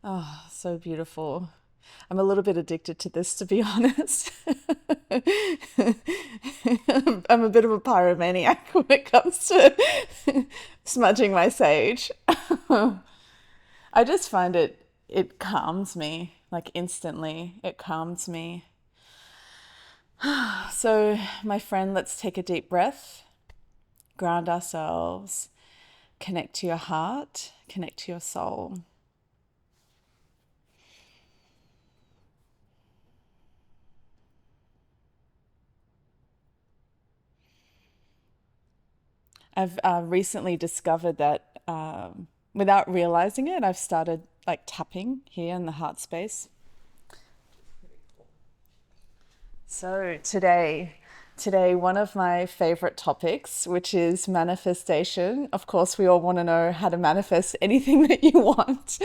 Oh, so beautiful. I'm a little bit addicted to this, to be honest. I'm a bit of a pyromaniac when it comes to smudging my sage. I just find it calms me, like instantly. It calms me. So, my friend, let's take a deep breath, ground ourselves, connect to your heart, connect to your soul. I've recently discovered that without realizing it, I've started like tapping here in the heart space. So today, one of my favorite topics, which is manifestation. Of course, we all want to know how to manifest anything that you want.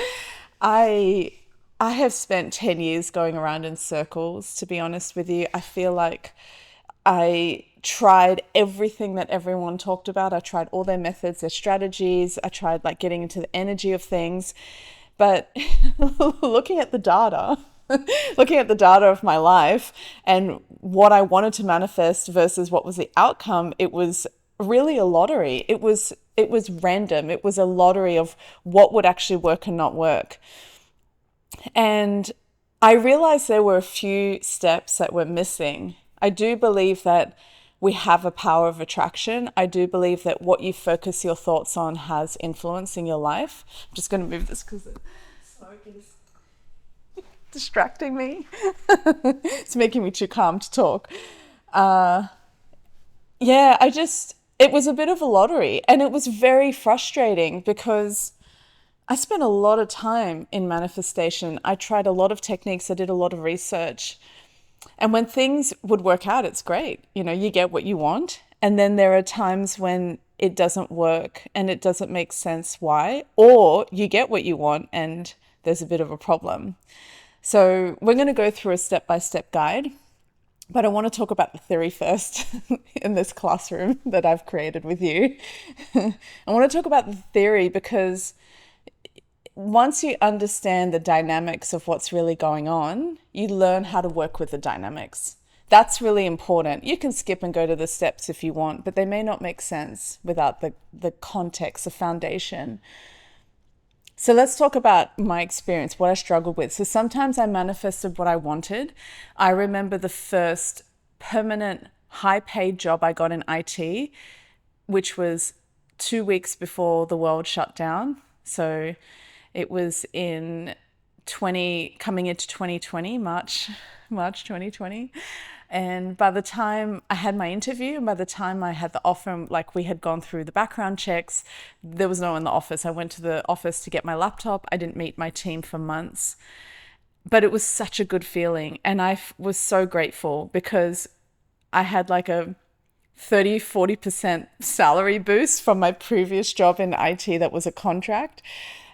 I I have spent 10 years going around in circles, to be honest with you. I feel like I tried everything that everyone talked about. I tried all their methods, their strategies. I tried like getting into the energy of things. But looking at the data, looking at the data of my life and what I wanted to manifest versus what was the outcome, it was really a lottery. It was random. It was a lottery of what would actually work and not work. And I realized there were a few steps that were missing. I do believe that we have a power of attraction. I do believe that what you focus your thoughts on has influence in your life. I'm just going to move this because the smoke is distracting me. It's making me too calm to talk. Yeah, it was a bit of a lottery and it was very frustrating because I spent a lot of time in manifestation. I tried a lot of techniques, I did a lot of research. And when things would work out, it's great. You know, you get what you want. And then there are times when it doesn't work and it doesn't make sense why, or you get what you want and there's a bit of a problem. So, we're going to go through a step by step guide, but I want to talk about the theory first in this classroom that I've created with you. I want to talk about the theory because once you understand the dynamics of what's really going on, you learn how to work with the dynamics. That's really important. You can skip and go to the steps if you want, but they may not make sense without the context, the foundation. So let's talk about my experience, what I struggled with. So sometimes I manifested what I wanted. I remember the first permanent high paid job I got in IT, which was 2 weeks before the world shut down. So it was in 20 coming into 2020, March 2020. And by the time I had my interview and by the time I had the offer, like we had gone through the background checks, there was no one in the office. I went to the office to get my laptop. I didn't meet my team for months, but it was such a good feeling. And was so grateful because I had like a 30-40% salary boost from my previous job in IT that was a contract.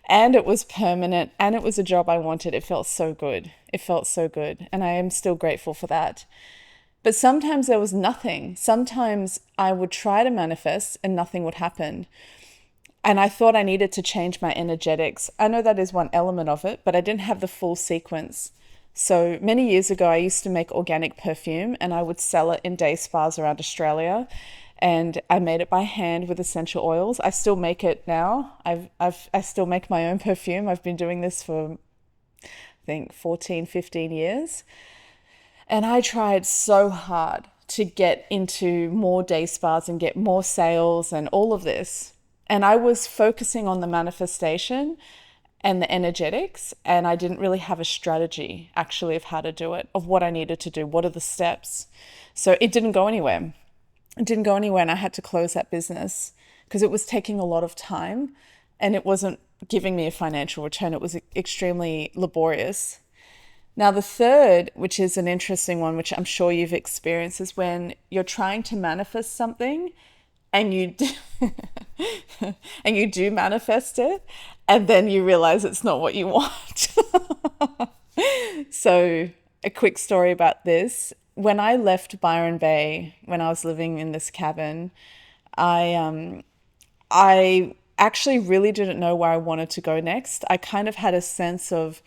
And it was permanent and it was a job I wanted. It felt so good. It felt so good. And I am still grateful for that. But sometimes there was nothing. Sometimes I would try to manifest and nothing would happen. And I thought I needed to change my energetics. I know that is one element of it, but I didn't have the full sequence. So many years ago, I used to make organic perfume and I would sell it in day spas around Australia. And I made it by hand with essential oils. I still make it now. I still make my own perfume. I've been doing this for, I think, 14, 15 years. And I tried so hard to get into more day spas and get more sales and all of this. And I was focusing on the manifestation and the energetics, and I didn't really have a strategy actually of how to do it, of what I needed to do, what are the steps. So it didn't go anywhere. It didn't go anywhere, and I had to close that business because it was taking a lot of time and it wasn't giving me a financial return. It was extremely laborious. Now, the third, which is an interesting one, which I'm sure you've experienced, is when you're trying to manifest something and you do, and you do manifest it, and then you realize it's not what you want. So, a quick story about this. When I left Byron Bay, when I was living in this cabin, I actually really didn't know where I wanted to go next. I kind of had a sense of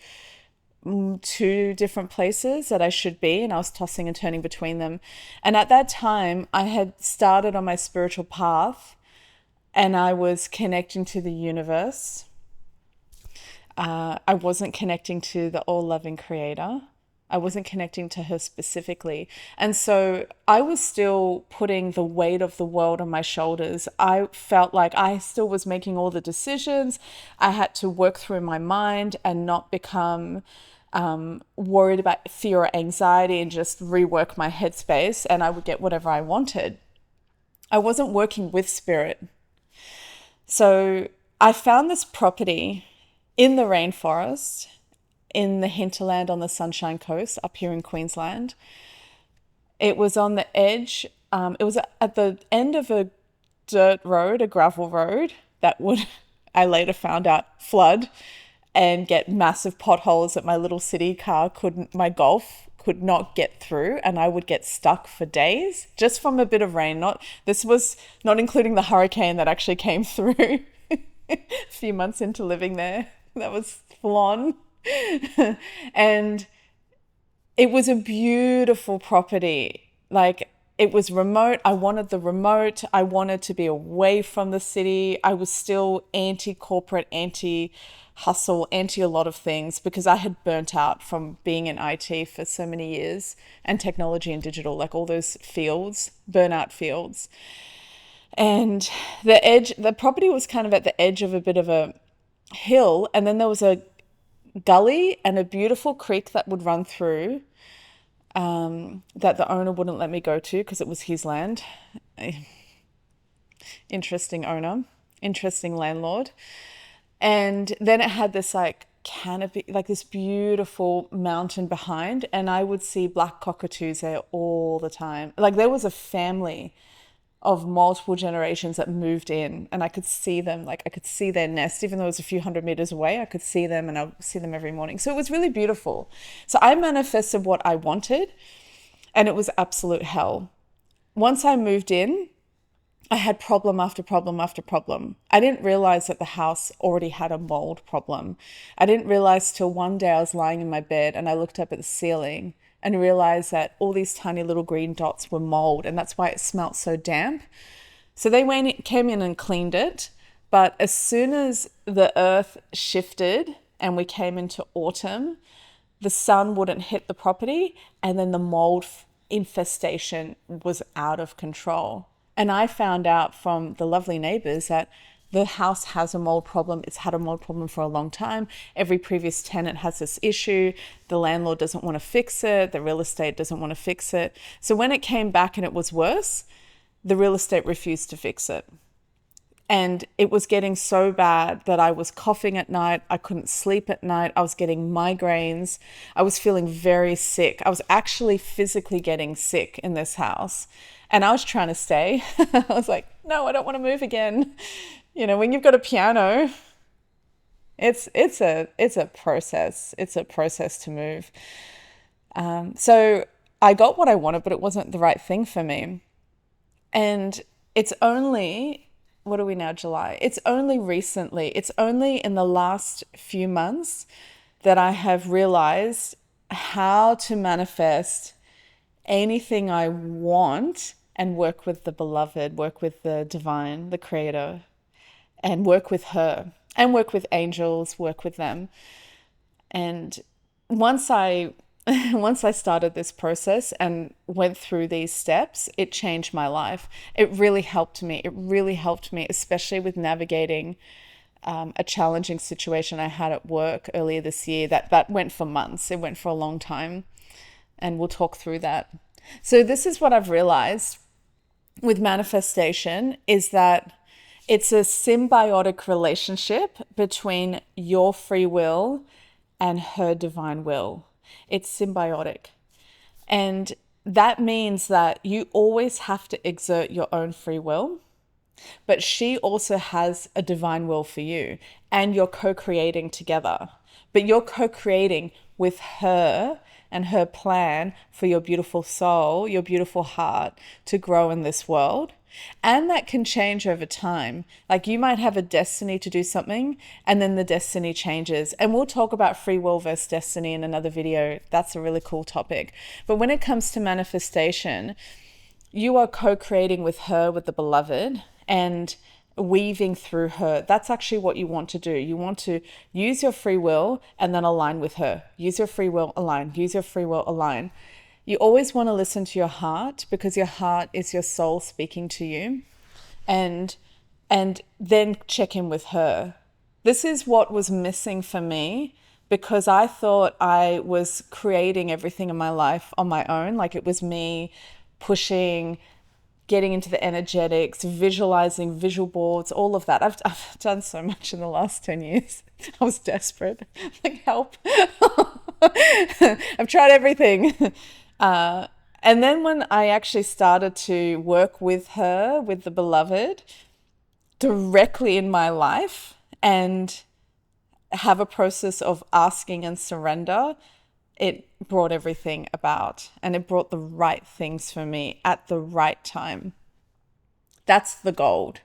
two different places that I should be, and I was tossing and turning between them. And at that time, I had started on my spiritual path and I was connecting to the universe. I wasn't connecting to the all loving creator. I wasn't connecting to her specifically. And so I was still putting the weight of the world on my shoulders. I felt like I still was making all the decisions. I had to work through my mind and not become worried about fear or anxiety and just rework my headspace, and I would get whatever I wanted. I wasn't working with spirit. So I found this property in the rainforest in the hinterland on the Sunshine Coast up here in Queensland. It was on the edge, it was at the end of a dirt road, a gravel road that would, I later found out, flood and get massive potholes that my little city car couldn't, my Golf could not get through, and I would get stuck for days just from a bit of rain. This was not including the hurricane that actually came through a few months into living there. That was full on. And it was a beautiful property. Like, it was remote. I wanted the remote. I wanted to be away from the city. I was still anti-corporate, anti-hustle, anti a lot of things because I had burnt out from being in IT for so many years, and technology and digital, like all those fields, burnout fields. And the property was kind of at the edge of a bit of a hill, and then there was a gully and a beautiful creek that would run through, that the owner wouldn't let me go to because it was his land. Interesting owner, interesting landlord. And then it had this like canopy, like this beautiful mountain behind, and I would see black cockatoos there all the time. Like, there was a family of multiple generations that moved in, and I could see them, like I could see their nest, even though it was a few hundred meters away. I could see them, and I would see them every morning. So it was really beautiful. So I manifested what I wanted, and it was absolute hell. Once I moved in, I had problem after problem after problem. I didn't realize that the house already had a mold problem. I didn't realize till one day I was lying in my bed and I looked up at the ceiling and realized that all these tiny little green dots were mold, and that's why it smelt so damp. So they came in and cleaned it. But as soon as the earth shifted and we came into autumn, the sun wouldn't hit the property, and then the mold infestation was out of control. And I found out from the lovely neighbors that the house has a mold problem. It's had a mold problem for a long time. Every previous tenant has this issue. The landlord doesn't want to fix it. The real estate doesn't want to fix it. So when it came back and it was worse, the real estate refused to fix it. And it was getting so bad that I was coughing at night. I couldn't sleep at night. I was getting migraines. I was feeling very sick. I was actually physically getting sick in this house. And I was trying to stay. I was like, no, I don't want to move again. You know, when you've got a piano, it's a process. It's a process to move. So I got what I wanted, but it wasn't the right thing for me. And it's only, what are we now, July? It's only recently, it's only in the last few months that I have realized how to manifest anything I want and work with the beloved, work with the divine, the creator, and work with her, and work with angels, work with them. And once I once I started this process and went through these steps, it changed my life. It really helped me. It really helped me, especially with navigating a challenging situation I had at work earlier this year. That went for months. It went for a long time. And we'll talk through that. So this is what I've realized with manifestation, is that it's a symbiotic relationship between your free will and her divine will. It's symbiotic. And that means that you always have to exert your own free will, but she also has a divine will for you, and you're co-creating together. But you're co-creating with her and her plan for your beautiful soul, your beautiful heart to grow in this world. And that can change over time. Like you might have a destiny to do something and then the destiny changes. And we'll talk about free will versus destiny in another video. That's a really cool topic. But when it comes to manifestation, you are co-creating with her, with the beloved, and weaving through her. That's actually what you want to do. You want to use your free will and then align with her. Use your free will, align. Use your free will, align. You always want to listen to your heart because your heart is your soul speaking to you, and then check in with her. This is what was missing for me because I thought I was creating everything in my life on my own. Like it was me pushing, getting into the energetics, visualizing, visual boards, all of that. I've done so much in the last 10 years. I was desperate. Like, help. I've tried everything. And then when I actually started to work with her, with the beloved, directly in my life and have a process of asking and surrender, it brought everything about and it brought the right things for me at the right time. That's the gold.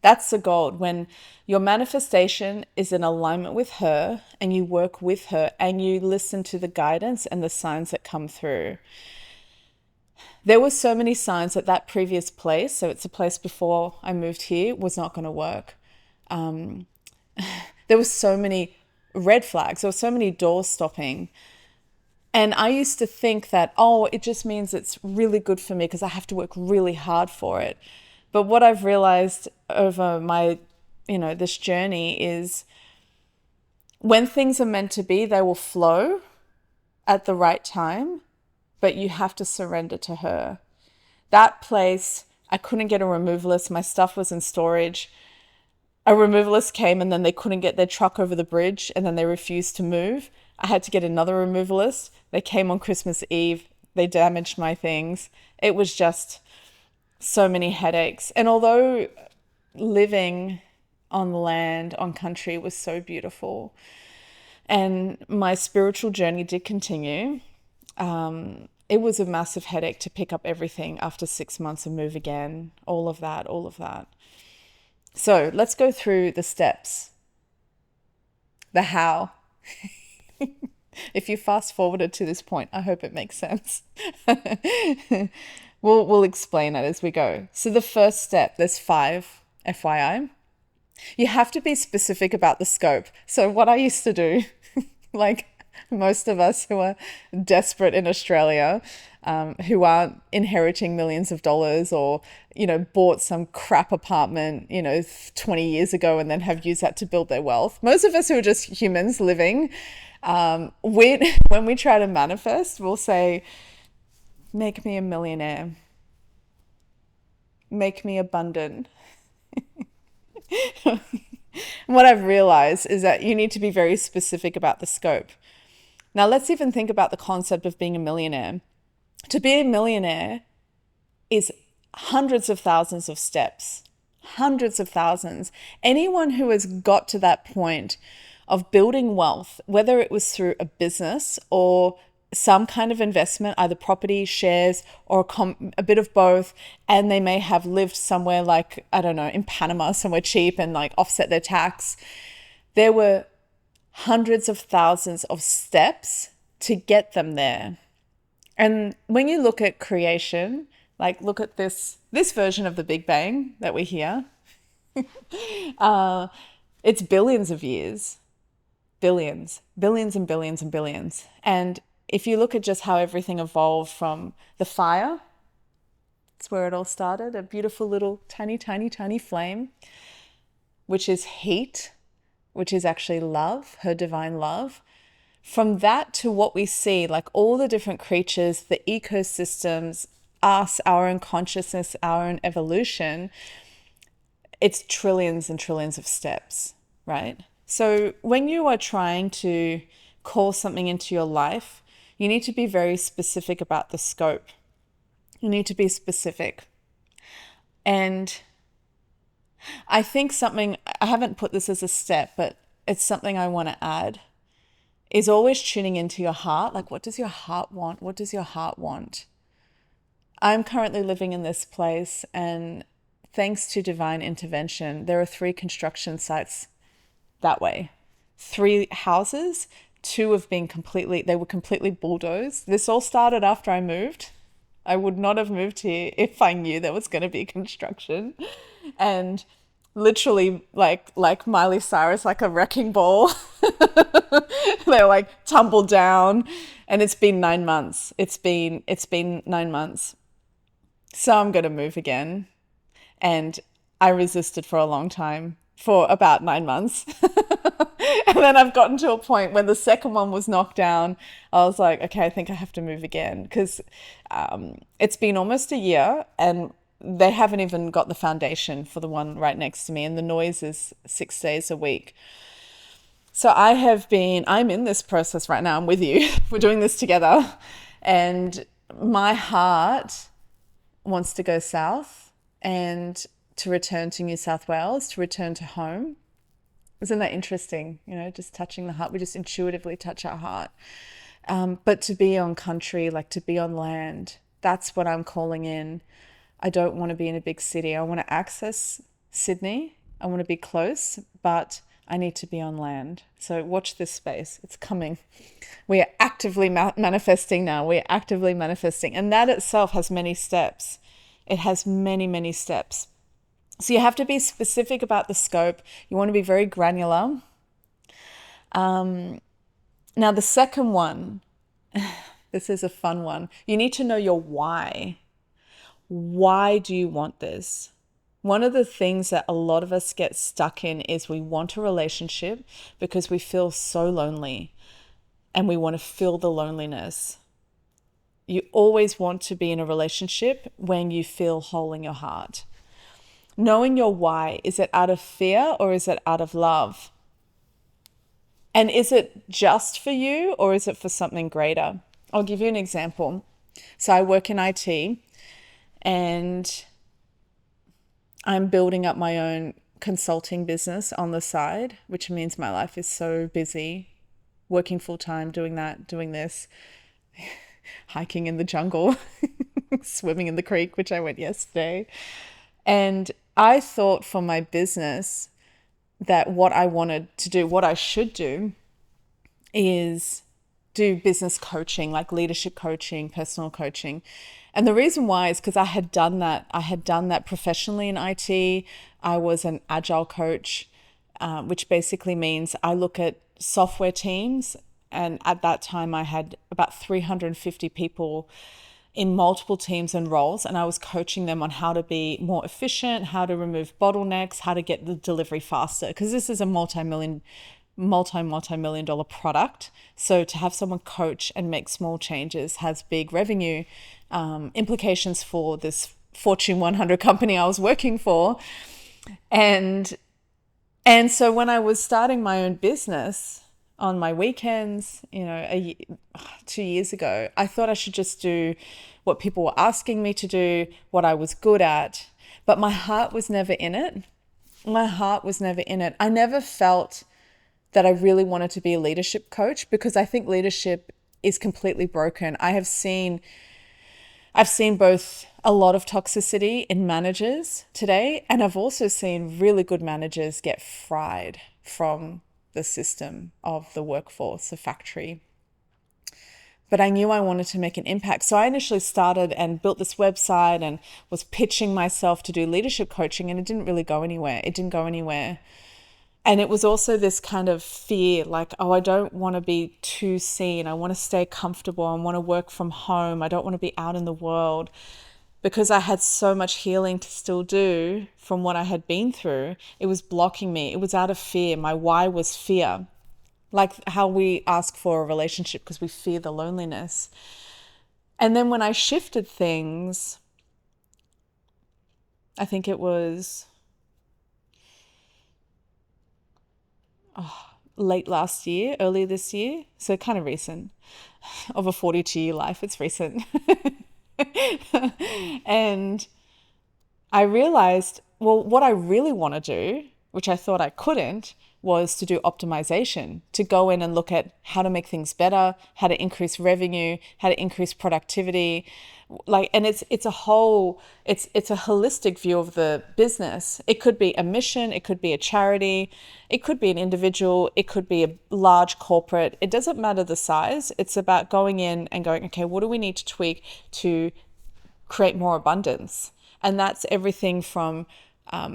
That's the gold. When your manifestation is in alignment with her and you work with her and you listen to the guidance and the signs that come through. There were so many signs that that previous place, so it's a place before I moved here, was not going to work. There were so many red flags. There were so many doors stopping. And I used to think that, oh, it just means it's really good for me because I have to work really hard for it. But what I've realized over my, this journey is when things are meant to be, they will flow at the right time, but you have to surrender to her. That place, I couldn't get a removalist. My stuff was in storage. A removalist came and then they couldn't get their truck over the bridge and then they refused to move. I had to get another removalist. They came on Christmas Eve. They damaged my things. It was just so many headaches. And although living on the land, on country was so beautiful and my spiritual journey did continue, it was a massive headache to pick up everything after 6 months and move again, all of that. So let's go through the steps. The how. If you fast forwarded to this point, I hope it makes sense. We'll explain it as we go. So the first step, there's 5, FYI. You have to be specific about the scope. So what I used to do, like most of us who are desperate in Australia, who aren't inheriting millions of dollars or, bought some crap apartment, 20 years ago and then have used that to build their wealth. Most of us who are just humans living, when we try to manifest, we'll say, make me a millionaire, make me abundant. What I've realized is that you need to be very specific about the scope. Now, let's even think about the concept of being a millionaire. To be a millionaire is hundreds of thousands of steps, hundreds of thousands. Anyone who has got to that point of building wealth, whether it was through a business or some kind of investment, either property, shares, or a bit of both, and they may have lived somewhere like, I don't know, in Panama, somewhere cheap and like offset their tax. There were hundreds of thousands of steps to get them there. And when you look at creation, like look at this version of the Big Bang that we hear, it's billions of years, billions and billions and billions. And if you look at just how everything evolved from the fire, that's where it all started, a beautiful little tiny flame, which is heat, which is actually love, her divine love. From that to what we see, like all the different creatures, the ecosystems, us, our own consciousness, our own evolution, it's trillions and trillions of steps, right? So when you are trying to call something into your life, you need to be very specific about the scope. You need to be specific. And I think I haven't put this as a step, but it's something I want to add, is always tuning into your heart. Like, what does your heart want? What does your heart want? I'm currently living in this place, and thanks to divine intervention, there are 3 construction sites that way. 3 houses, 2 have been they were completely bulldozed. This all started after I moved. I would not have moved here if I knew there was going to be construction. And literally, like Miley Cyrus, like a wrecking ball, they're like tumbled down. And it's been 9 months. It's been 9 months. So I'm going to move again. And I resisted for a long time, for about 9 months. And then I've gotten to a point when the second one was knocked down. I was like, okay, I think I have to move again, because it's been almost a year and they haven't even got the foundation for the one right next to me. And the noise is 6 days a week. So I'm in this process right now. I'm with you. We're doing this together. And my heart wants to go south and to return to New South Wales, to return to home. Isn't that interesting? Just touching the heart. We just intuitively touch our heart. But to be on country, like to be on land, that's what I'm calling in. I don't want to be in a big city. I want to access Sydney. I want to be close, but I need to be on land. So watch this space. It's coming. We are actively manifesting now. We are actively manifesting. And that itself has many steps. It has many, many steps. So you have to be specific about the scope. You want to be very granular. Now, the second one, this is a fun one. You need to know your why. Why do you want this? One of the things that a lot of us get stuck in is we want a relationship because we feel so lonely and we want to feel the loneliness. You always want to be in a relationship when you feel whole in your heart. Knowing your why, is it out of fear or is it out of love? And is it just for you or is it for something greater? I'll give you an example. So I work in IT and I'm building up my own consulting business on the side, which means my life is so busy, working full time, doing that, doing this, hiking in the jungle, swimming in the creek, which I went yesterday. And I thought for my business that what I wanted to do, what I should do, is do business coaching, like leadership coaching, personal coaching. And the reason why is because I had done that. I had done that professionally in IT. I was an agile coach, which basically means I look at software teams. And at that time, I had about 350 people in multiple teams and roles, and I was coaching them on how to be more efficient, how to remove bottlenecks, how to get the delivery faster, because this is a multi-million dollar product. So to have someone coach and make small changes has big revenue implications for this Fortune 100 company I was working for. And so when I was starting my own business on my weekends, 2 years ago, I thought I should just do what people were asking me to do, what I was good at, but my heart was never in it. My heart was never in it. I never felt that I really wanted to be a leadership coach because I think leadership is completely broken. I've seen both a lot of toxicity in managers today, and I've also seen really good managers get fried from the system of the workforce, the factory. But I knew I wanted to make an impact. So I initially started and built this website and was pitching myself to do leadership coaching, and it didn't really go anywhere. It didn't go anywhere. And it was also this kind of fear, like, oh, I don't want to be too seen. I want to stay comfortable. I want to work from home. I don't want to be out in the world. Because I had so much healing to still do from what I had been through, it was blocking me. It was out of fear. My why was fear. Like how we ask for a relationship because we fear the loneliness. And then when I shifted things, I think it was late last year, earlier this year, so kind of recent. Of a 42-year life, it's recent. And I realized, well, what I really want to do, which I thought I couldn't, was to do optimization, to go in and look at how to make things better, how to increase revenue, how to increase productivity. Like, and it's a whole, it's a holistic view of the business. It could be a mission, it could be a charity, it could be an individual, it could be a large corporate. It doesn't matter the size. It's about going in and going, okay, what do we need to tweak to create more abundance? And that's everything from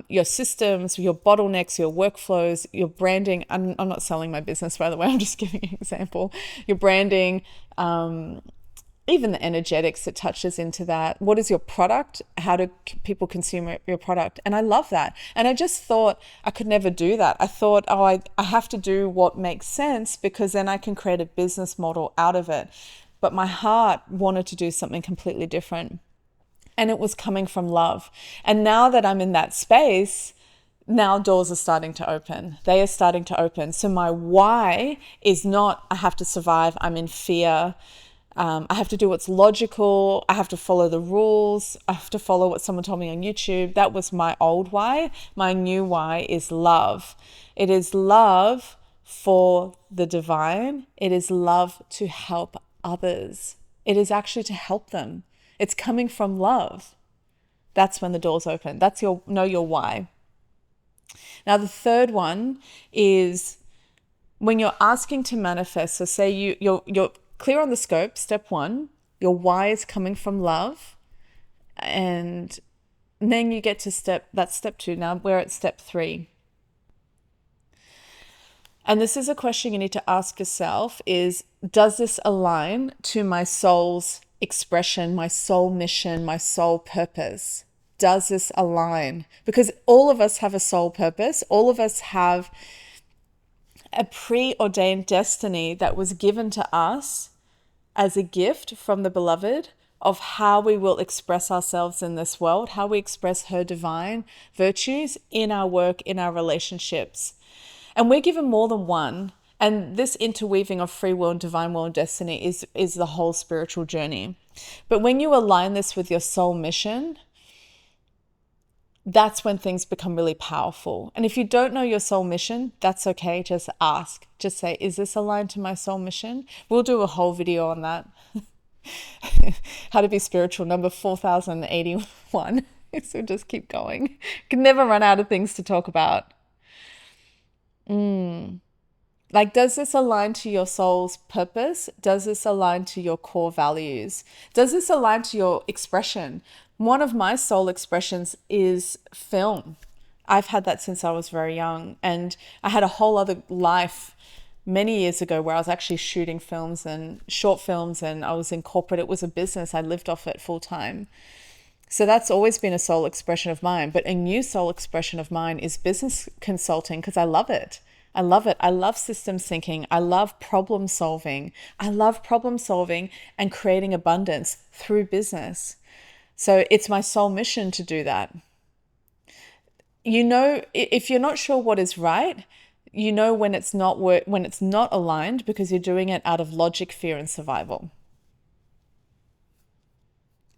your systems, your bottlenecks, your workflows, your branding. I'm not selling my business, by the way. I'm just giving you an example. Your branding, even the energetics that touches into that. What is your product? How do people consume your product? And I love that. And I just thought I could never do that. I thought, oh, I have to do what makes sense, because then I can create a business model out of it. But my heart wanted to do something completely different. And it was coming from love. And now that I'm in that space, now doors are starting to open. They are starting to open. So my why is not, I have to survive, I'm in fear. I have to do what's logical. I have to follow the rules. I have to follow what someone told me on YouTube. That was my old why. My new why is love. It is love for the divine. It is love to help others. It is actually to help them. It's coming from love. That's when the doors open. That's your know your why. Now, the third one is when you're asking to manifest. So say you're clear on the scope, step one, your why is coming from love. And then you get to step two. Now we're at step three. And this is a question you need to ask yourself is, does this align to my soul's expression, my soul mission, my soul purpose? Does this align? Because all of us have a soul purpose. All of us have a preordained destiny that was given to us as a gift from the beloved of how we will express ourselves in this world, how we express her divine virtues in our work, in our relationships. And we're given more than one. And this interweaving of free will and divine will and destiny is the whole spiritual journey. But when you align this with your soul mission, that's when things become really powerful. And if you don't know your soul mission, that's okay. Just ask. Just say, is this aligned to my soul mission? We'll do a whole video on that. How to be spiritual, number 4081. So just keep going. Can never run out of things to talk about. Like, does this align to your soul's purpose? Does this align to your core values? Does this align to your expression? One of my soul expressions is film. I've had that since I was very young. And I had a whole other life many years ago where I was actually shooting films and short films, and I was in corporate. It was a business. I lived off it full time. So that's always been a soul expression of mine. But a new soul expression of mine is business consulting, because I love it. I love it. I love systems thinking. I love problem solving. I love problem solving and creating abundance through business. So it's my soul mission to do that. You know, if you're not sure what is right, you know when it's not aligned, because you're doing it out of logic, fear, and survival.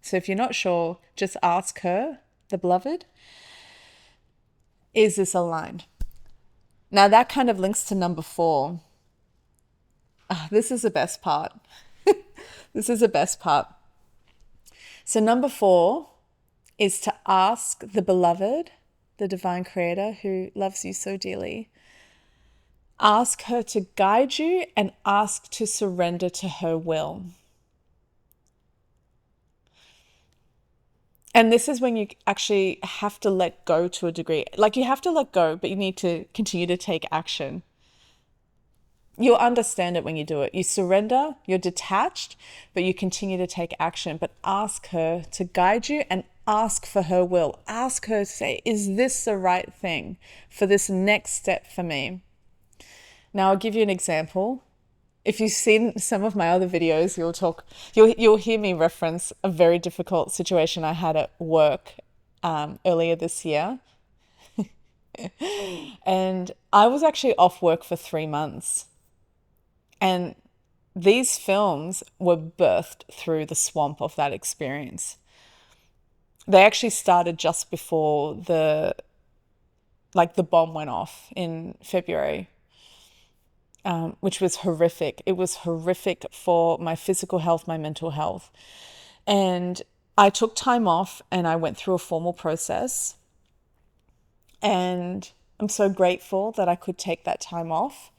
So if you're not sure, just ask her, the beloved, is this aligned? Now that kind of links to number 4. This is the best part. This is the best part. So number 4 is to ask the beloved, the divine creator who loves you so dearly, ask her to guide you and ask to surrender to her will. And this is when you actually have to let go to a degree. Like, you have to let go, but you need to continue to take action. You'll understand it when you do it. You surrender, you're detached, but you continue to take action. But ask her to guide you and ask for her will. Ask her to say, is this the right thing for this next step for me? Now, I'll give you an example. If you've seen some of my other videos, you'll hear me reference a very difficult situation I had at work earlier this year. And I was actually off work for 3 months. And these films were birthed through the swamp of that experience. They actually started just before the like the bomb went off in February, which was horrific. It was horrific for my physical health, my mental health. And I took time off and I went through a formal process. And I'm so grateful that I could take that time off.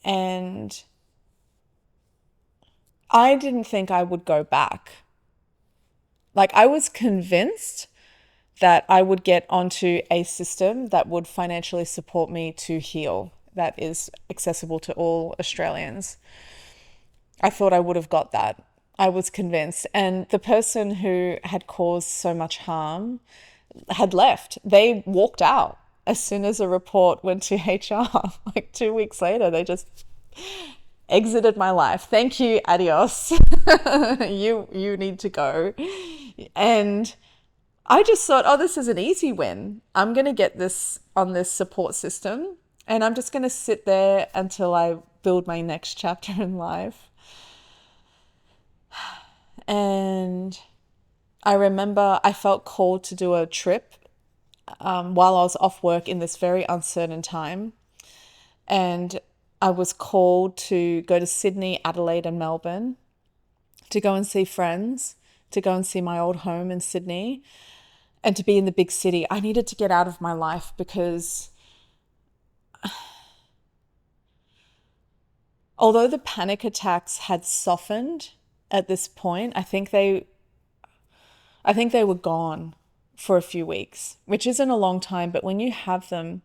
And I didn't think I would go back. Like, I was convinced that I would get onto a system that would financially support me to heal, that is accessible to all Australians. I thought I would have got that. I was convinced. And the person who had caused so much harm had left. They walked out as soon as a report went to HR. Like 2 weeks later, they just exited my life. Thank you, adios. You need to go. And I just thought, oh, this is an easy win. I'm going to get this on this support system and I'm just going to sit there until I build my next chapter in life. And I remember I felt called to do a trip while I was off work in this very uncertain time. And I was called to go to Sydney, Adelaide, and Melbourne to go and see friends, to go and see my old home in Sydney, and to be in the big city. I needed to get out of my life because although the panic attacks had softened at this point, I think they were gone for a few weeks, which isn't a long time, but when you have them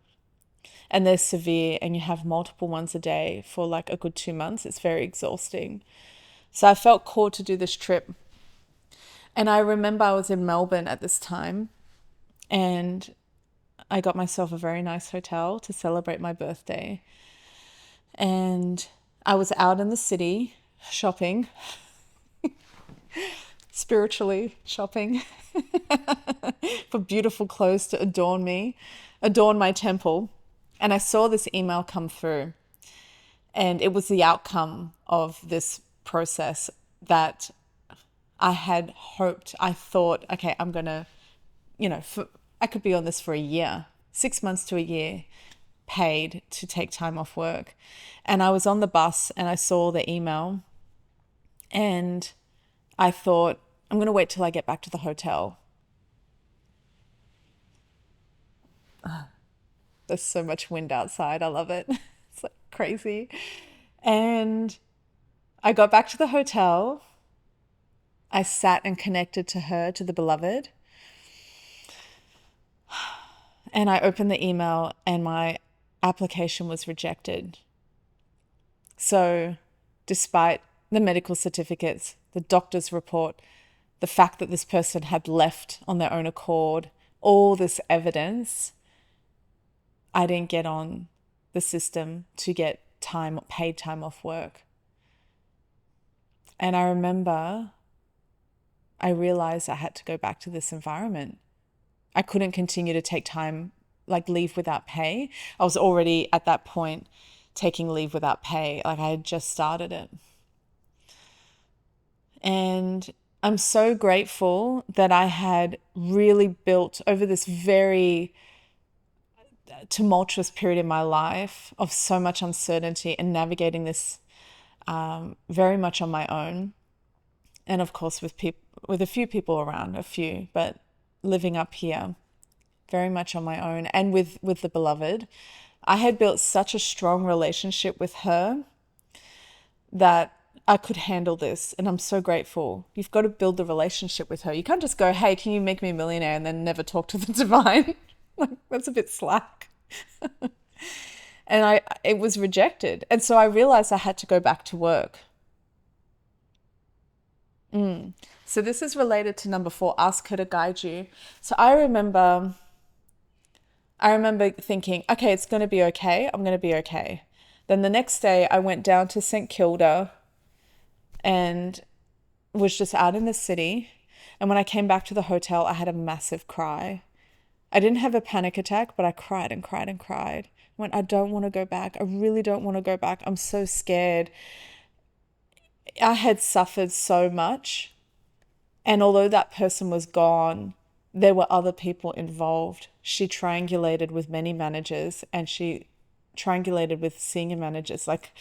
and they're severe and you have multiple ones a day for like a good 2 months, it's very exhausting. So I felt called to do this trip. And I remember I was in Melbourne at this time and I got myself a very nice hotel to celebrate my birthday. And I was out in the city shopping, spiritually shopping for beautiful clothes to adorn me, adorn my temple. And I saw this email come through, and it was the outcome of this process that I had hoped. I thought, okay, I'm going to, I could be on this for a year, 6 months to a year, paid to take time off work. And I was on the bus and I saw the email and I thought, I'm going to wait till I get back to the hotel. There's so much wind outside. I love it. It's like crazy. And I got back to the hotel. I sat and connected to her, to the beloved. And I opened the email and my application was rejected. So, despite the medical certificates, the doctor's report, the fact that this person had left on their own accord, all this evidence, I didn't get on the system to get paid time off work. And I remember I realized I had to go back to this environment. I couldn't continue to take time, like leave without pay. I was already at that point taking leave without pay. Like I had just started it. And I'm so grateful that I had really built over this very tumultuous period in my life of so much uncertainty and navigating this very much on my own. And of course with a few people around, but living up here very much on my own and with the beloved. I had built such a strong relationship with her that I could handle this. And I'm so grateful. You've got to build the relationship with her. You can't just go, hey, can you make me a millionaire and then never talk to the divine? Like, that's a bit slack. And it was rejected. And so I realized I had to go back to work. So this is related to number 4, ask her to guide you. So I remember thinking, okay, it's going to be okay. I'm going to be okay. Then the next day I went down to St. Kilda and was just out in the city. And when I came back to the hotel, I had a massive cry. I didn't have a panic attack, but I cried and cried and cried. I went, I don't want to go back. I really don't want to go back. I'm so scared. I had suffered so much. And although that person was gone, there were other people involved. She triangulated with many managers, and she triangulated with senior managers, like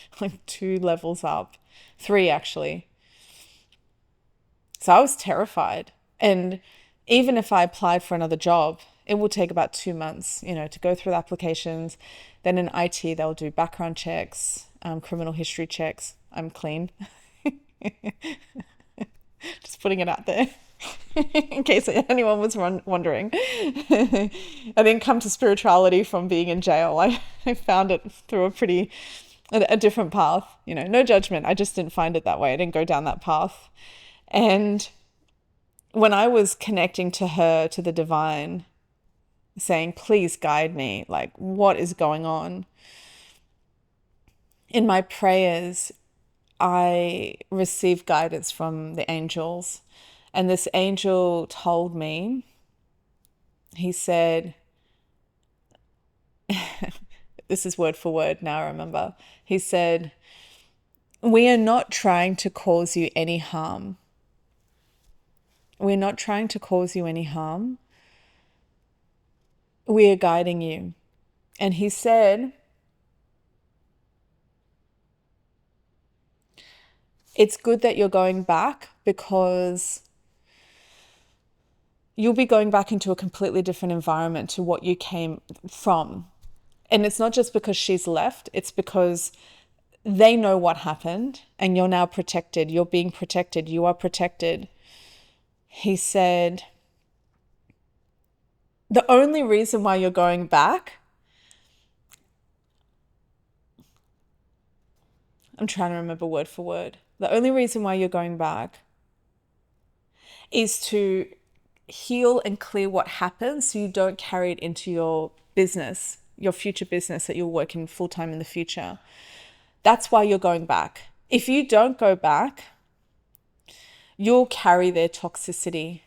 2 levels up, 3 actually. So I was terrified. And even if I applied for another job, it will take about 2 months, to go through the applications. Then in IT, they'll do background checks, criminal history checks. I'm clean. Just putting it out there in case anyone was wondering. I didn't come to spirituality from being in jail. I found it through a different path. No judgment. I just didn't find it that way. I didn't go down that path. And when I was connecting to her, to the divine, saying, please guide me, like, what is going on? In my prayers, I received guidance from the angels. And this angel told me, he said, this is word for word now, I remember. He said, we are not trying to cause you any harm. We're not trying to cause you any harm. We are guiding you. And he said, it's good that you're going back, because you'll be going back into a completely different environment to what you came from. And it's not just because she's left, it's because they know what happened and you're now protected. You're being protected. You are protected. He said, the only reason why you're going back, I'm trying to remember word for word. The only reason why you're going back is to heal and clear what happened so you don't carry it into your business, your future business that you'll work in full-time in the future. That's why you're going back. If you don't go back, you'll carry their toxicity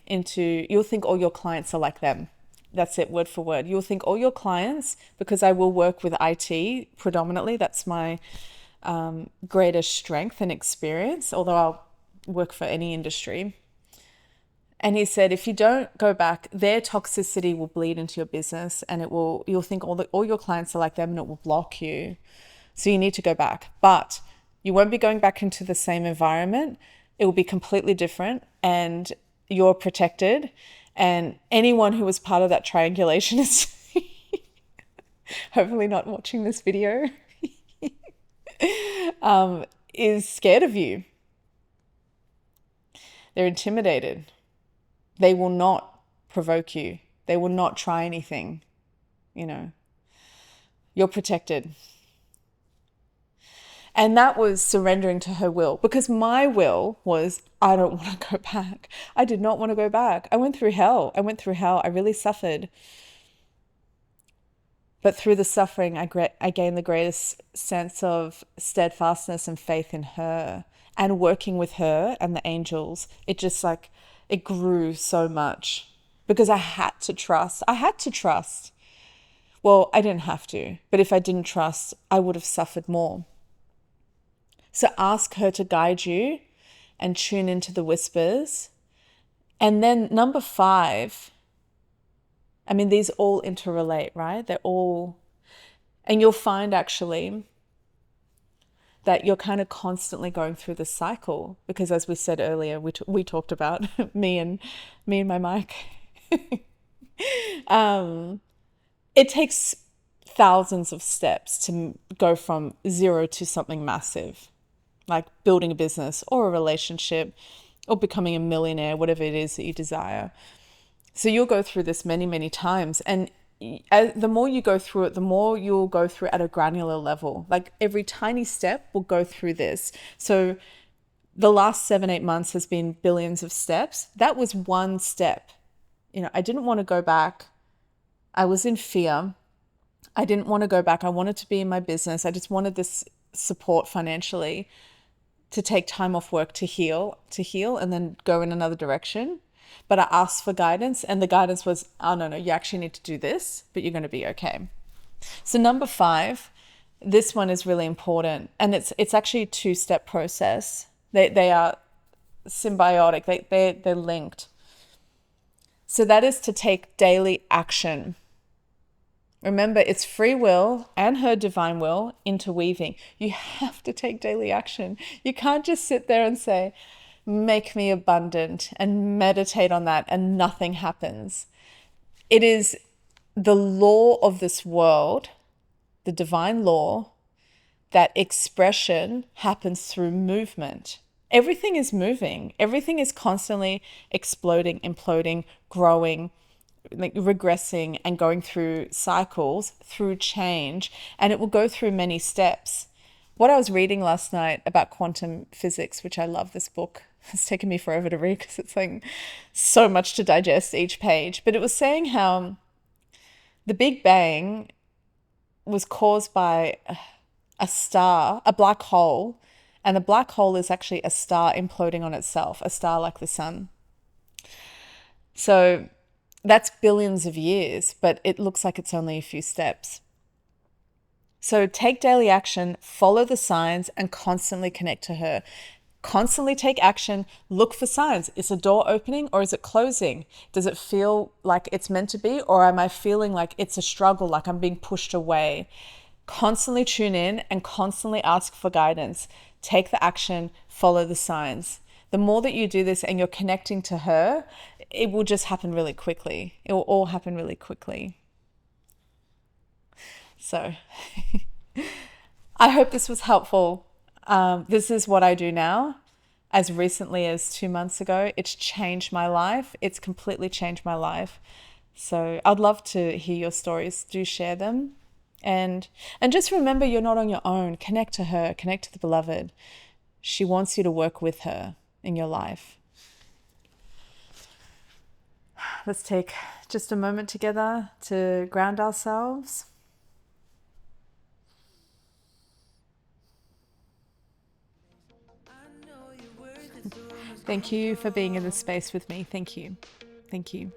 you'll think all your clients are like them. That's it, word for word. You'll think all your clients, because I will work with IT predominantly, that's my greatest strength and experience, although I'll work for any industry. And he said, if you don't go back, their toxicity will bleed into your business, and you'll think all your clients are like them, and it will block you. So you need to go back, but you won't be going back into the same environment. It will be completely different, and you're protected. And anyone who was part of that triangulation is hopefully not watching this video, is scared of you. They're intimidated. They will not provoke you. They will not try anything. You're protected. And that was surrendering to her will, because my will was, I don't want to go back. I did not want to go back. I went through hell. I really suffered. But through the suffering, I gained the greatest sense of steadfastness and faith in her, and working with her and the angels. It grew so much, because I had to trust. Well, I didn't have to, but if I didn't trust, I would have suffered more. So ask her to guide you and tune into the whispers. And then number 5, these all interrelate, right? And you'll find actually that you're kind of constantly going through the cycle, because as we said earlier, we talked about me and my mic. It takes thousands of steps to go from 0 to something massive, like building a business or a relationship or becoming a millionaire, whatever it is that you desire. So you'll go through this many, many times. And the more you go through it, the more you'll go through at a granular level. Like every tiny step will go through this. So the last 7-8 months has been billions of steps. That was one step. I didn't want to go back. I was in fear. I didn't want to go back. I wanted to be in my business. I just wanted this support financially to take time off work to heal and then go in another direction. But I asked for guidance, and the guidance was, oh, no, you actually need to do this, but you're going to be okay. So number 5, this one is really important. And it's actually a 2-step process. They are symbiotic. They're linked. So that is to take daily action. Remember, it's free will and her divine will interweaving. You have to take daily action. You can't just sit there and say, make me abundant and meditate on that and nothing happens. It is the law of this world, the divine law, that expression happens through movement. Everything is moving. Everything is constantly exploding, imploding, growing, like regressing and going through cycles, through change, and it will go through many steps. What I was reading last night about quantum physics, which I love this book, it's taken me forever to read because it's like so much to digest each page, but it was saying how the Big Bang was caused by a star, a black hole, and a black hole is actually a star imploding on itself, a star like the sun. So that's billions of years, but it looks like it's only a few steps. So take daily action, follow the signs, and constantly connect to her. Constantly take action, look for signs. Is a door opening or is it closing? Does it feel like it's meant to be, or am I feeling like it's a struggle, like I'm being pushed away? Constantly tune in and constantly ask for guidance. Take the action, follow the signs. The more that you do this and you're connecting to her, it will just happen really quickly. It will all happen really quickly. So I hope this was helpful. This is what I do now. As recently as 2 months ago, it's changed my life. It's completely changed my life. So I'd love to hear your stories. Do share them. And just remember, you're not on your own. Connect to her, connect to the beloved. She wants you to work with her in your life. Let's take just a moment together to ground ourselves. Thank you for being in this space with me. Thank you. Thank you.